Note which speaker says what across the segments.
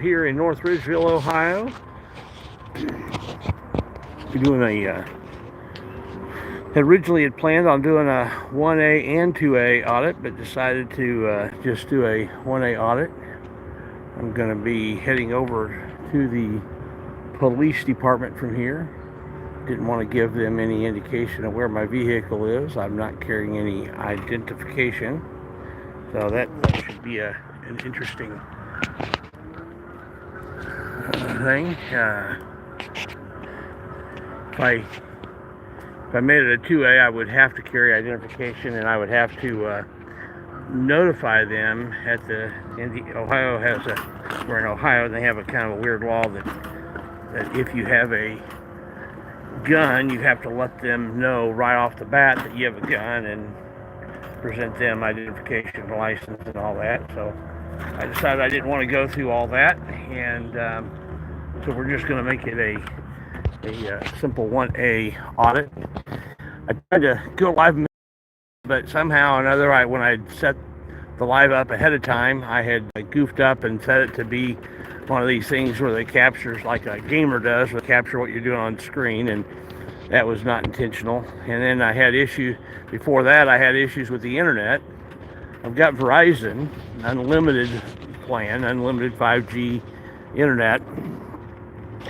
Speaker 1: Here in North Ridgeville, Ohio. We're doing originally had planned on doing a 1A and 2A audit, but decided to just do a 1A audit. I'm going to be heading over to the police department from here. Didn't want to give them any indication of where my vehicle is. I'm not carrying any identification, so that should be an interesting thing. If I made it a 2A, I would have to carry identification, and I would have to notify them at Ohio has we're in Ohio, and they have a kind of a weird law that if you have a gun, you have to let them know right off the bat that you have a gun and present them identification, license, and all that. So I decided I didn't want to go through all that, and so we're just going to make it a simple 1A audit. I tried to go live, but somehow or another, when I set the live up ahead of time, I had goofed up and set it to be one of these things where they captures like a gamer does, where they capture what you're doing on screen, and that was not intentional. And then I had issues before that. I had issues with the internet. I've got Verizon unlimited plan, unlimited 5G internet,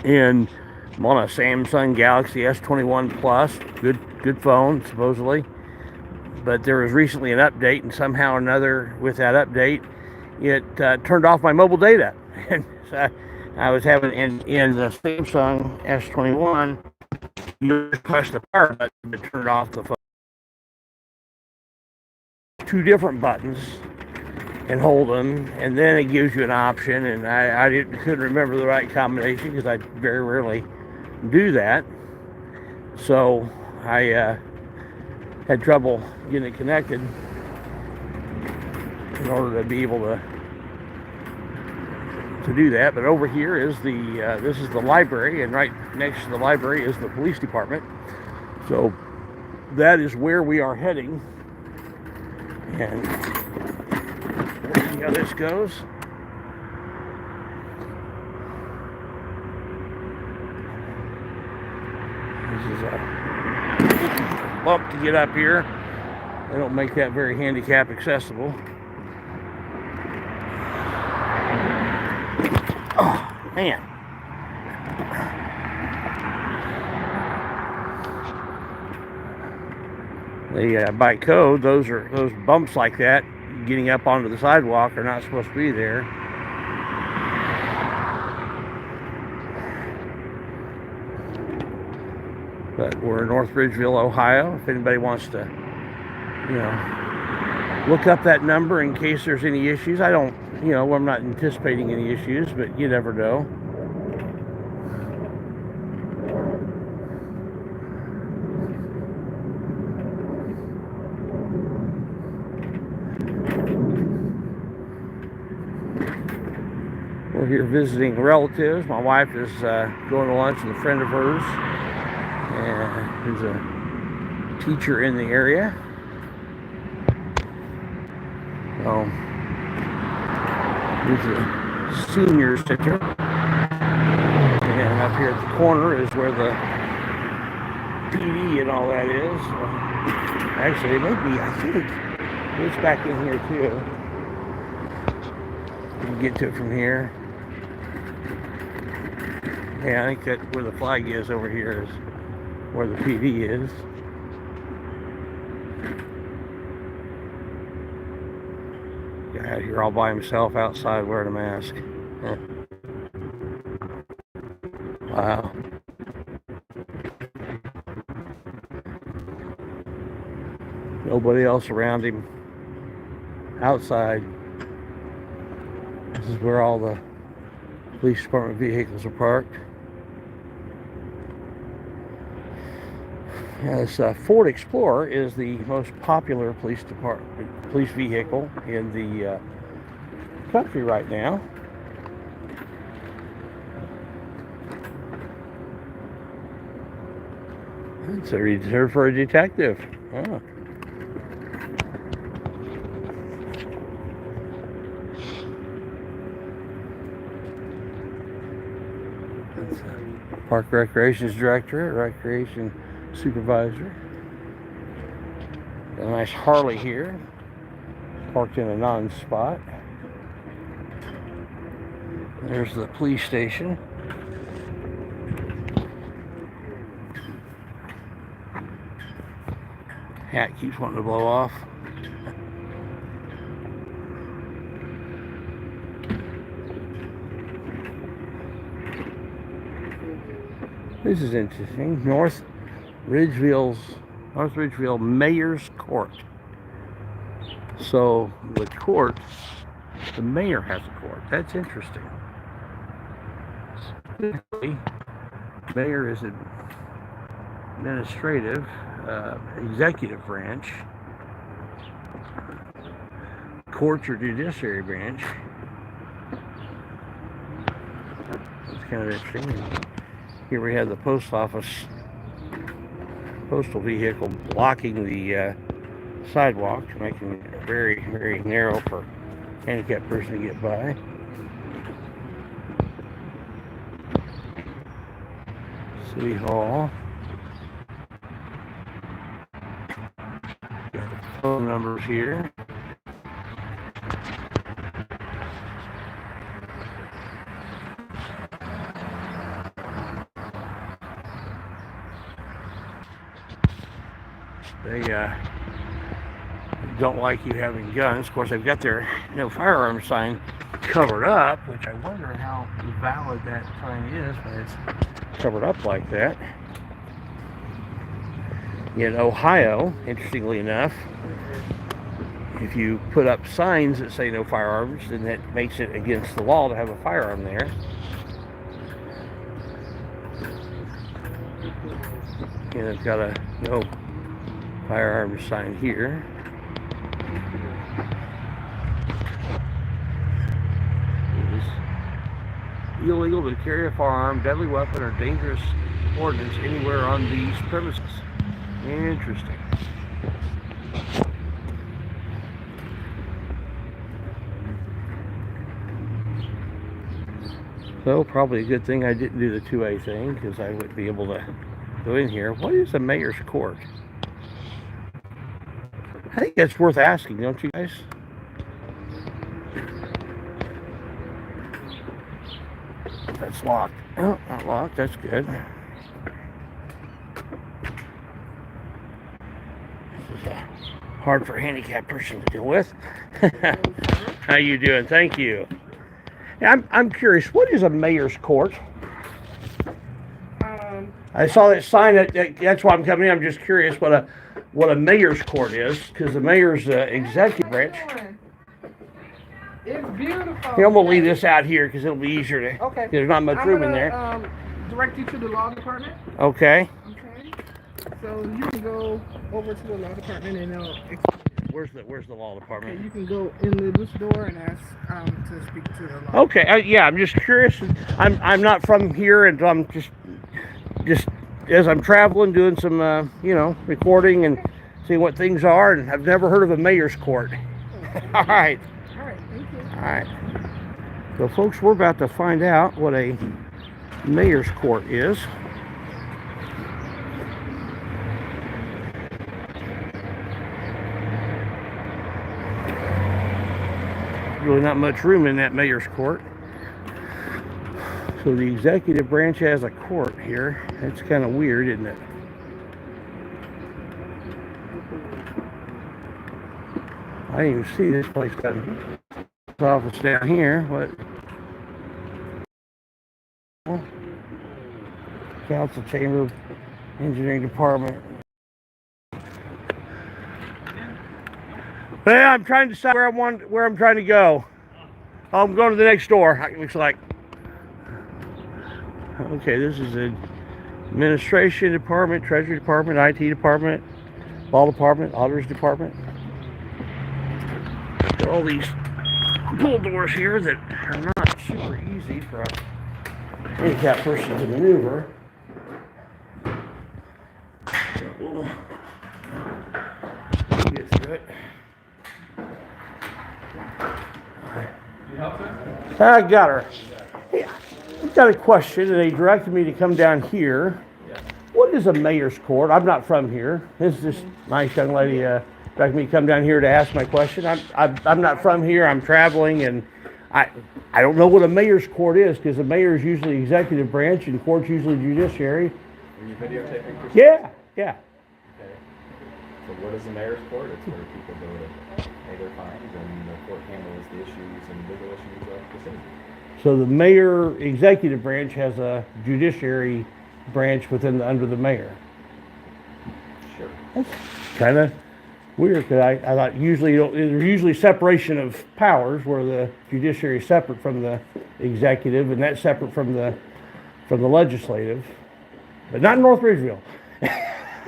Speaker 1: and I'm on a Samsung Galaxy S21 Plus, good phone supposedly. But there was recently an update, and somehow or another with that update, it turned off my mobile data. And so I was having in the Samsung S21, you just press the power button to turn off the phone. Two different buttons and hold them, and then it gives you an option. And I couldn't remember the right combination because I very rarely do that. So I had trouble getting it connected in order to be able to do that. But over here is this is the library, and right next to the library is the police department. So that is where we are heading, and we'll see how this goes. This is a bump to get up here. They don't make that very handicap accessible. Oh, man. By code, those bumps like that, getting up onto the sidewalk, are not supposed to be there. But we're in North Ridgeville, Ohio. If anybody wants to, look up that number in case there's any issues. I'm not anticipating any issues, but you never know. We're here visiting relatives. My wife is going to lunch with a friend of hers, who's a teacher in the area. So, here's a senior center. And up here at the corner is where the PD and all that is. Actually, I think it's back in here too. You can get to it from here. Yeah, I think that where the flag is over here is where the PD is. Guy out here all by himself outside wearing a mask. Huh. Wow. Nobody else around him outside. This is where all the police department vehicles are parked. This Ford Explorer is the most popular police vehicle in the country right now. It's reserved for a detective. Oh. Park Recreations Director, Recreation Supervisor. A nice Harley here, parked in a non-spot. There's the police station. Hat keeps wanting to blow off. This is interesting. North Ridgeville Mayor's Court. So the court, the mayor has a court. That's interesting. Mayor is an administrative, executive branch. Courts or judiciary branch. It's kind of interesting. Here we have the post office postal vehicle blocking the sidewalk, making it very, very narrow for a handicapped person to get by. City Hall. Got the phone numbers here. They don't like you having guns. Of course, they've got their no firearms sign covered up, which I wonder how valid that sign is when it's covered up like that. In Ohio, interestingly enough, if you put up signs that say no firearms, then that makes it against the law to have a firearm there. And it's got a no firearms sign here. It is illegal to carry a firearm, deadly weapon, or dangerous ordinance anywhere on these premises. Interesting. So probably a good thing I didn't do the 2A thing, because I would be able to go in here. What is a mayor's court? I think that's worth asking, don't you guys? That's locked. Oh, not locked. That's good. This is hard for a handicapped person to deal with. How you doing? Thank you. I'm curious. What is a mayor's court? I saw that sign. That's why I'm coming in. I'm just curious what a mayor's court is, because the mayor's executive branch.
Speaker 2: It's beautiful.
Speaker 1: Here, I'm gonna leave this out here because it'll be easier to.
Speaker 2: Okay.
Speaker 1: There's not much room in there.
Speaker 2: Direct you to the law department.
Speaker 1: Okay.
Speaker 2: Okay. So you can go over to the law department and they'll explain.
Speaker 1: Where's the law department?
Speaker 2: Okay, you can go in this door and ask to speak to the law.
Speaker 1: Okay. Yeah, I'm just curious. I'm not from here, and I'm just as I'm traveling, doing some recording and seeing what things are, and I've never heard of a mayor's court.
Speaker 2: Okay.
Speaker 1: All right.
Speaker 2: All right. Thank you.
Speaker 1: All right. So, folks, we're about to find out what a mayor's court is. Really not much room in that mayor's court. So the executive branch has a court here. That's kind of weird, isn't it? I didn't even see this place got an office down here. What? Council chamber, engineering department. Well, I'm trying to decide where I'm trying to go. Oh, I'm going to the next door. It looks like. Okay, this is the administration department, treasury department, IT department, law department, auditors department. Got all these pull doors here that are not super easy for a handicapped person to maneuver. So we'll get through it.
Speaker 3: You help her?
Speaker 1: I got her. Yeah. I've got a question, and they directed me to come down here.
Speaker 3: Yeah.
Speaker 1: What is a mayor's court? I'm not from here. This nice young lady directed me to come down here to ask my question. I'm not from here. I'm traveling, and I don't know what a mayor's court is, because the mayor is usually executive branch and court's usually judiciary.
Speaker 3: Are you videotaping?
Speaker 1: Yeah.
Speaker 3: Okay. So what is the mayor's court? It's where people go to pay their fines, and the court handles the issues and legal issues of the city.
Speaker 1: So the mayor executive branch has a judiciary branch under the mayor.
Speaker 3: Sure.
Speaker 1: That's kind of weird, because I thought usually there's usually separation of powers, where the judiciary is separate from the executive, and that's separate from the legislative, but not in North Ridgeville.
Speaker 3: Did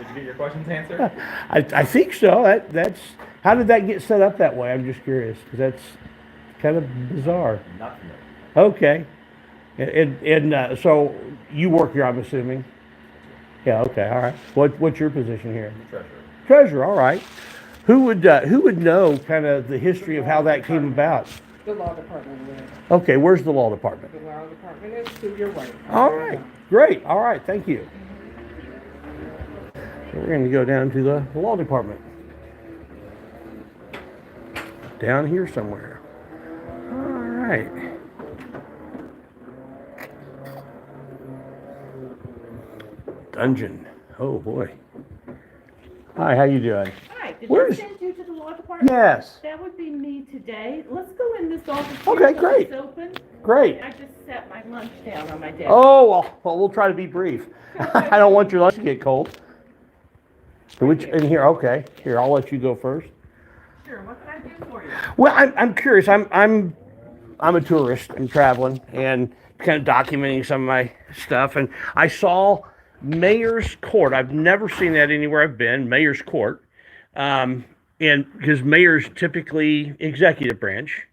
Speaker 3: you get your questions answered?
Speaker 1: I think so. That's how did that get set up that way? I'm just curious, because that's kind of bizarre.
Speaker 3: Not familiar.
Speaker 1: Okay, and so you work here, I'm assuming. Yeah. Okay. All right. What's your position here?
Speaker 3: Treasurer.
Speaker 1: Treasurer. All right. Who would know kind of the history of how that came about?
Speaker 2: The law department will.
Speaker 1: Okay. Where's the law department?
Speaker 2: The law department is to your right.
Speaker 1: All right. Great. All right. Thank you. So we're going to go down to the law department. Down here somewhere. All right. Dungeon. Oh boy. Hi, how you doing?
Speaker 4: Hi, did
Speaker 1: Where's-
Speaker 4: I send you to the law department?
Speaker 1: Yes.
Speaker 4: That would be me today. Let's go in this office.
Speaker 1: Okay,
Speaker 4: here,
Speaker 1: great.
Speaker 4: It's open.
Speaker 1: Great.
Speaker 4: I just set my lunch down on my desk.
Speaker 1: Oh, well, we'll try to be brief. I don't want your lunch to get cold. In here, okay. Here, I'll let you go first.
Speaker 4: Sure, what can I do for you?
Speaker 1: Well, I'm curious. I'm a tourist. I'm traveling and kind of documenting some of my stuff. And I saw Mayor's Court. I've never seen that anywhere I've been. Mayor's Court, and because mayor's typically executive branch,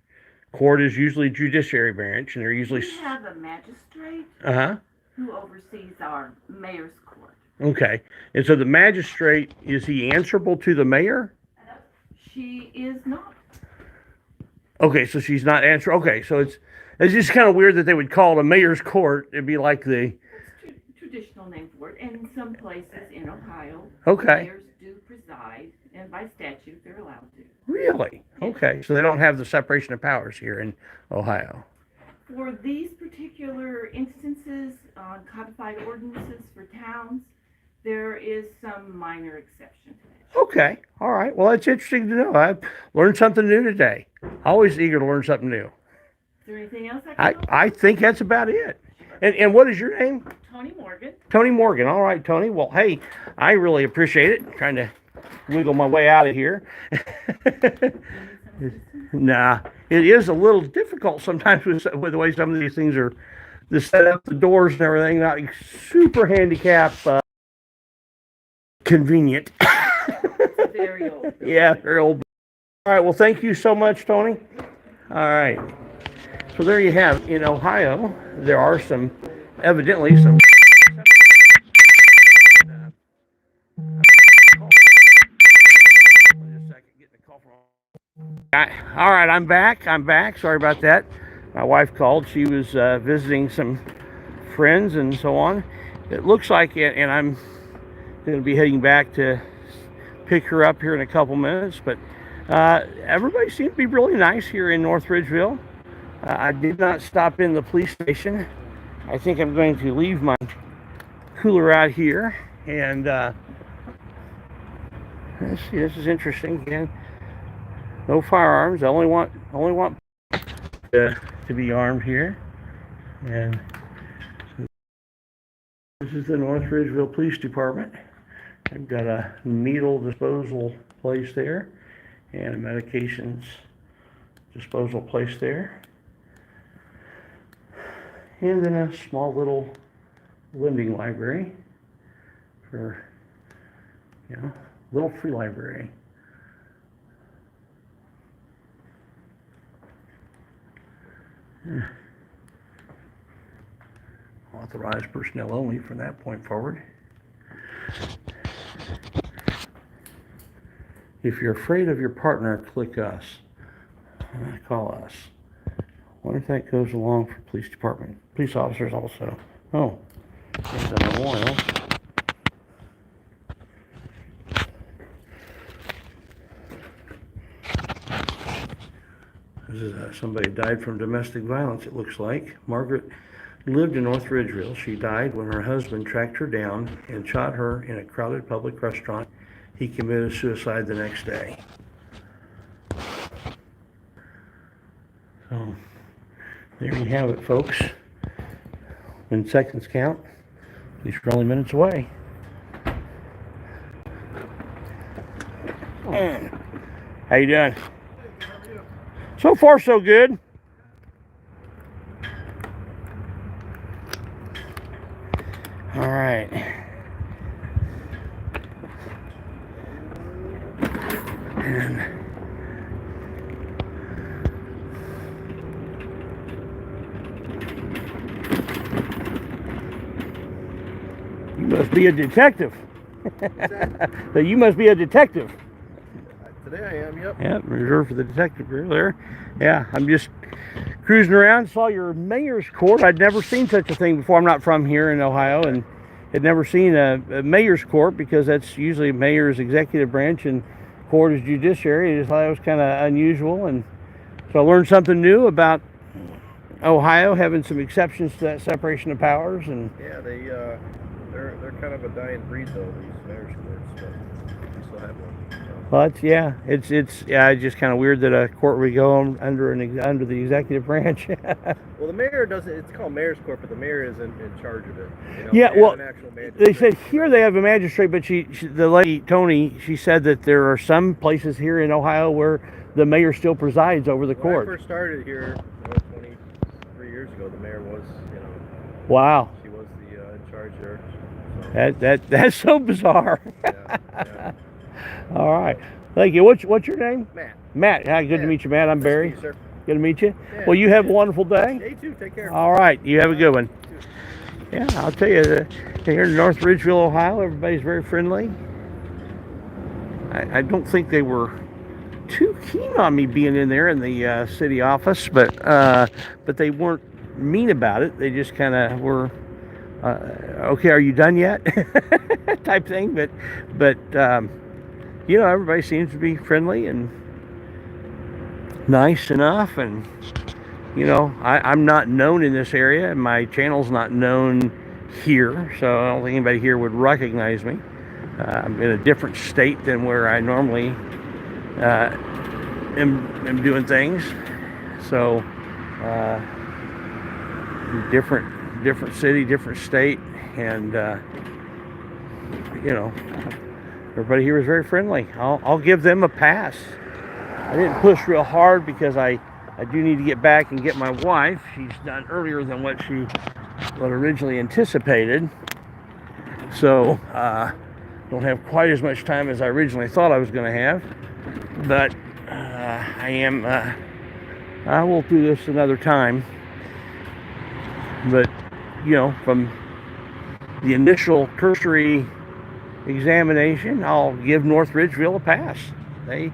Speaker 1: court is usually judiciary branch, and they're usually.
Speaker 4: We have a magistrate
Speaker 1: Uh-huh.
Speaker 4: who oversees our mayor's court.
Speaker 1: Okay. And so the magistrate, is he answerable to the mayor?
Speaker 4: She is not.
Speaker 1: Okay, so she's not answer. Okay, so it's just kind of weird that they would call it a mayor's court. It'd be like the.
Speaker 4: It's traditional name for it. And in some places in Ohio,
Speaker 1: Okay.
Speaker 4: mayors do preside, and by statute, they're allowed to.
Speaker 1: Really? Okay, so they don't have the separation of powers here in Ohio.
Speaker 4: For these particular instances on codified ordinances for towns, there is some minor exception to that.
Speaker 1: Okay, all right. Well, that's interesting to know. I learned something new today. Always eager to learn something new.
Speaker 4: Is there anything else I can help?
Speaker 1: I think that's about it. And what is your name?
Speaker 4: Tony Morgan.
Speaker 1: Tony Morgan. All right, Tony. Well, hey, I really appreciate it. I'm trying to wiggle my way out of here. Nah, it is a little difficult sometimes with the way some of these things are, the setup, the doors and everything, not super handicap convenient.
Speaker 4: Very old.
Speaker 1: Yeah, very old. All right, well, thank you so much, Tony. All right. So there you have, in Ohio, there are evidently some. All right, I'm back. Sorry about that. My wife called. She was visiting some friends and so on. It looks like it, and I'm going to be heading back to pick her up here in a couple minutes. But everybody seemed to be really nice here in North Ridgeville. I did not stop in the police station. I think I'm going to leave my cooler out here. And let's see, this is interesting. Again, no firearms. I only want to be armed here. And this is the North Ridgeville Police Department. I've got a needle disposal place there and a medications disposal place there. And then a small little lending library for, little free library. Authorized personnel only from that point forward. If you're afraid of your partner, click us. Call us. I wonder if that goes along for police department police officers also. Oh, there's a memorial. This is somebody died from domestic violence, it looks like. Margaret lived in North Ridgeville. She died when her husband tracked her down and shot her in a crowded public restaurant. He committed suicide the next day. So, there you have it, folks. When seconds count, at least we're only minutes away. How you doing? So far, so good. All right. And you must be a detective. So you must be a detective.
Speaker 5: Today I am, yep.
Speaker 1: Yeah, reserved for the detective bureau there. Yeah, I'm just cruising around, saw your mayor's court. I'd never seen such a thing before. I'm not from here in Ohio and had never seen a mayor's court because that's usually mayor's executive branch and court is judiciary. I just thought it was kind of unusual, and so I learned something new about Ohio having some exceptions to that separation of powers. And
Speaker 5: Yeah, they're kind of a dying breed though, these mayor's courts, but we still have one.
Speaker 1: but yeah, it's just kind of weird that a court would go under the executive branch.
Speaker 5: Well, the mayor doesn't. It's called mayor's court, but the mayor isn't in charge of it. You know,
Speaker 1: Yeah,
Speaker 5: they have
Speaker 1: well,
Speaker 5: an actual magistrate.
Speaker 1: they said here they have a magistrate, but the lady Tony, she said that there are some places here in Ohio where the mayor still presides over the
Speaker 5: When
Speaker 1: court.
Speaker 5: I first started here, 23 years ago, the mayor was,
Speaker 1: Wow,
Speaker 5: she was the in charge there. So,
Speaker 1: that's so bizarre.
Speaker 5: yeah.
Speaker 1: All right, thank you. What's your name?
Speaker 5: Matt.
Speaker 1: Matt. Hi, good to
Speaker 5: Yeah.
Speaker 1: meet you, Matt. I'm
Speaker 5: Nice to
Speaker 1: Barry.
Speaker 5: meet you, sir.
Speaker 1: Good to meet you.
Speaker 5: Yeah.
Speaker 1: Well, you have a wonderful day.
Speaker 5: You too. Take care.
Speaker 1: All right, you have a good one. Yeah, I'll tell you, here in North Ridgeville, Ohio, everybody's very friendly. I don't think they were too keen on me being in there in the city office, but they weren't mean about it. They just kind of were, okay, are you done yet? type thing. But everybody seems to be friendly and nice enough, and I'm not known in this area, and my channel's not known here, so I don't think anybody here would recognize me. I'm in a different state than where I normally am doing things, so different city, different state, and everybody here was very friendly. I'll give them a pass. I didn't push real hard because I do need to get back and get my wife. She's done earlier than what originally anticipated. So don't have quite as much time as I originally thought I was going to have. But I will do this another time. But from the initial cursory examination, I'll give North Ridgeville a pass. They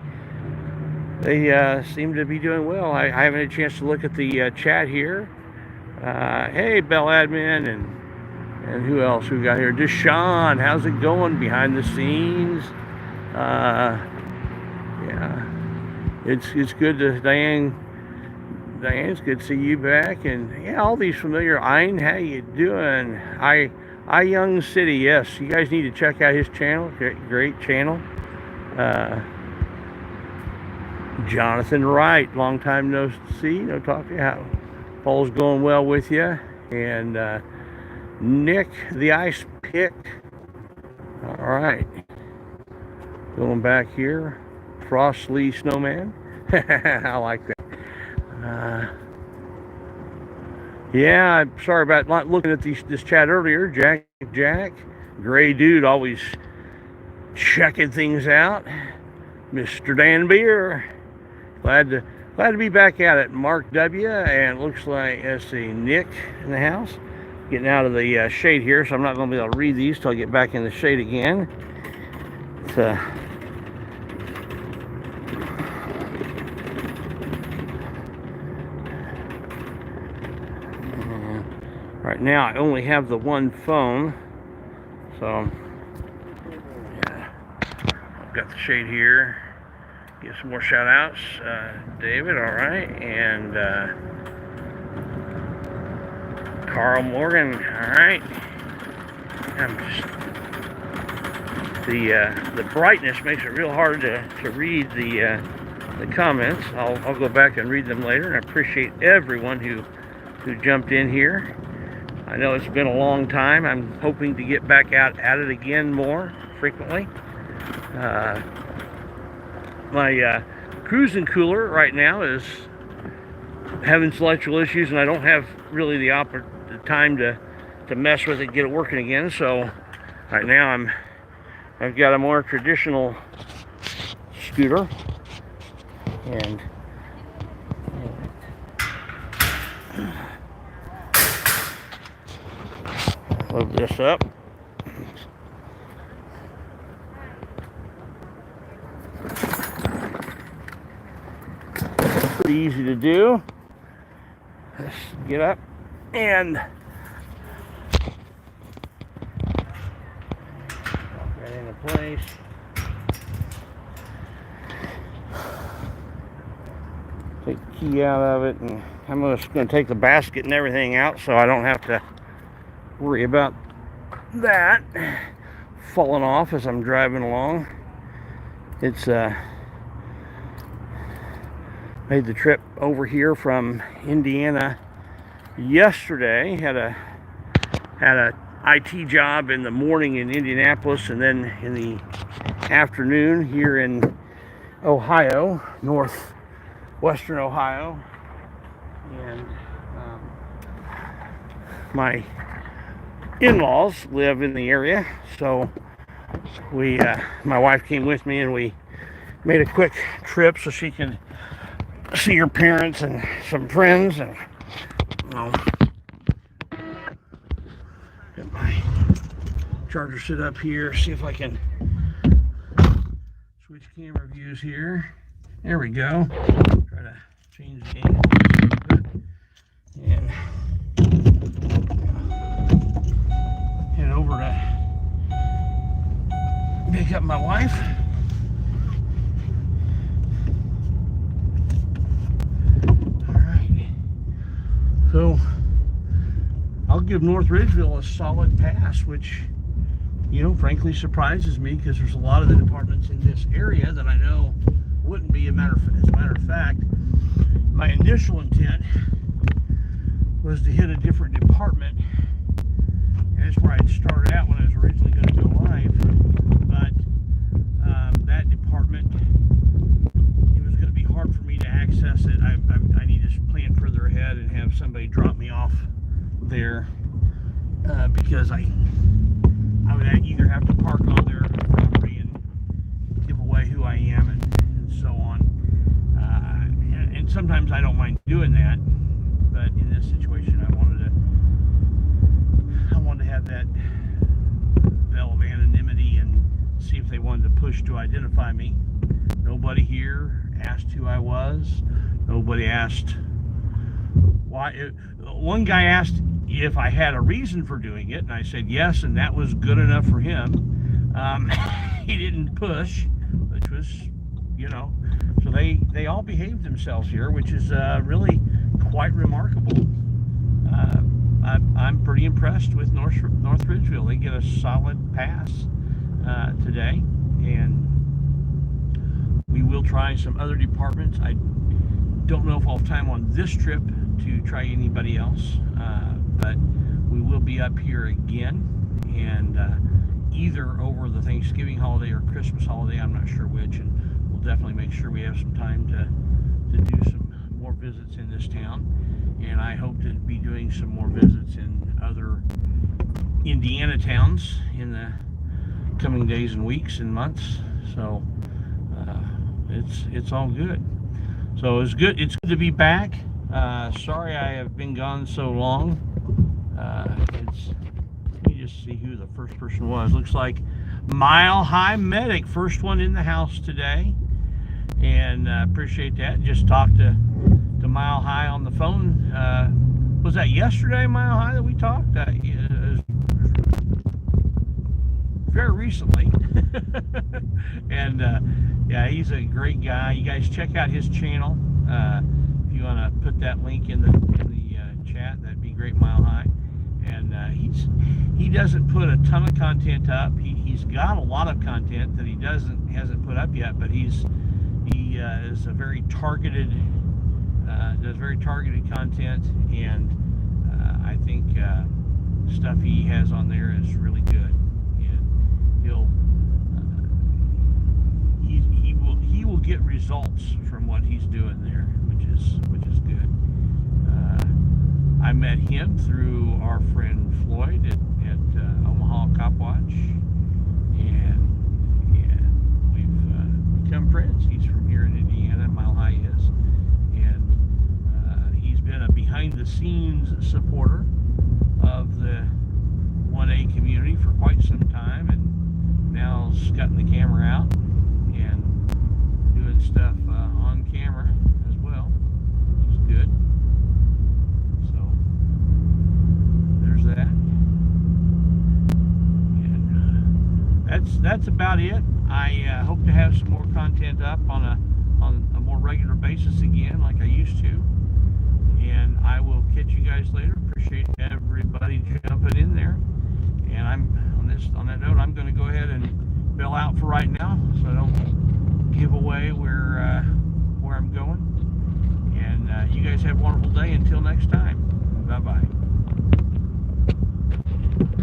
Speaker 1: seem to be doing well. I haven't had a chance to look at the chat here. Hey, Bell Admin, and who else we got here? Deshaun, how's it going behind the scenes? Yeah, it's good to Diane, it's good to see you back, and yeah, all these familiar. Ein, how you doing? I Young City, yes, you guys need to check out his channel. Great channel. Jonathan Wright, long time no see, no talk to you. How Paul's going well with you, and Nick the Ice Pick. All right, going back here, Frost Lee Snowman. I like that. Yeah, I'm sorry about not looking at this chat earlier. Jack, Gray Dude, always checking things out. Mr. Dan Beer, glad to be back at it. Mark W, and looks like Nick in the house. Getting out of the shade here, so I'm not going to be able to read these till I get back in the shade again. It's, Right now I only have the one phone, so yeah. I've got the shade here. Give some more shout outs. David, alright, and Carl Morgan, alright. I'm just, the brightness makes it real hard to read the comments. I'll go back and read them later, and I appreciate everyone who jumped in here. I know it's been a long time. I'm hoping to get back out at it again more frequently. My cruising cooler right now is having some electrical issues, and I don't have really the time to mess with it, get it working again. So right now I've got a more traditional scooter, and load this up. Pretty easy to do. Let's get up and walk right into place. Take the key out of it, and I'm just going to take the basket and everything out so I don't have to worry about that falling off as I'm driving along. It's made the trip over here from Indiana yesterday. Had a IT job in the morning in Indianapolis, and then in the afternoon here in Ohio, northwestern Ohio. And my in-laws live in the area, so my wife came with me, and we made a quick trip so she can see her parents and some friends, and get my charger set up here, see if I can switch camera views here. There we go. Try to change the angle and head over to pick up my wife. So I'll give North Ridgeville a solid pass, which, frankly surprises me, because there's a lot of the departments in this area that I know wouldn't be. As a matter of fact, my initial intent was to hit a different department, and that's where I'd started out when I was originally going to go live. But that department, it was going to be hard for me to access it. I need to plan further ahead and have somebody drop me off there, because I would either have to park on their property and give away who I am and so on. And sometimes I don't mind doing that, but in this situation I wanted to have that veil of anonymity and see if they wanted to push to identify me. Nobody here asked who I was. Nobody asked why. One guy asked if I had a reason for doing it, and I said yes, and that was good enough for him. He didn't push, which was, so they all behaved themselves here, which is really quite remarkable. I'm pretty impressed with North Ridgeville. They get a solid pass today, and we will try some other departments. I don't know if I'll have time on this trip to try anybody else, but we will be up here again, and either over the Thanksgiving holiday or Christmas holiday, I'm not sure which, and we'll definitely make sure we have some time to do some more visits in this town, and I hope to be doing some more visits in other Indiana towns in the coming days and weeks and months. So it's all good. So it's good to be back. Sorry I have been gone so long. Let me just see who the first person was. Looks like Mile High Medic, first one in the house today, and appreciate that. Just talked to Mile High on the phone was that yesterday, Mile High, that we talked? Very recently. And yeah, he's a great guy. You guys check out his channel. If you want to put that link in the chat, that'd be great, Mile High. And he doesn't put a ton of content up. He's got a lot of content that he hasn't put up yet, but he is a very targeted, does very targeted content, and I think stuff he has on there is really good. And he will get results from what he's doing there, which is good. I met him through our friend Floyd at Omaha Cop Watch, and we've become friends. He's from here in Indiana, Mile High is, and he's been a behind-the-scenes supporter of the 1A community for quite some time, and now he's gotten the camera out and doing stuff on camera as well, which is good. So there's that, and that's about it. I hope to have some more content up on a more regular basis again, like I used to. And I will catch you guys later. Appreciate everybody jumping in there. And on that note, I'm going to go ahead and bail out for right now, so I don't give away where I'm going. And you guys have a wonderful day. Until next time, bye bye.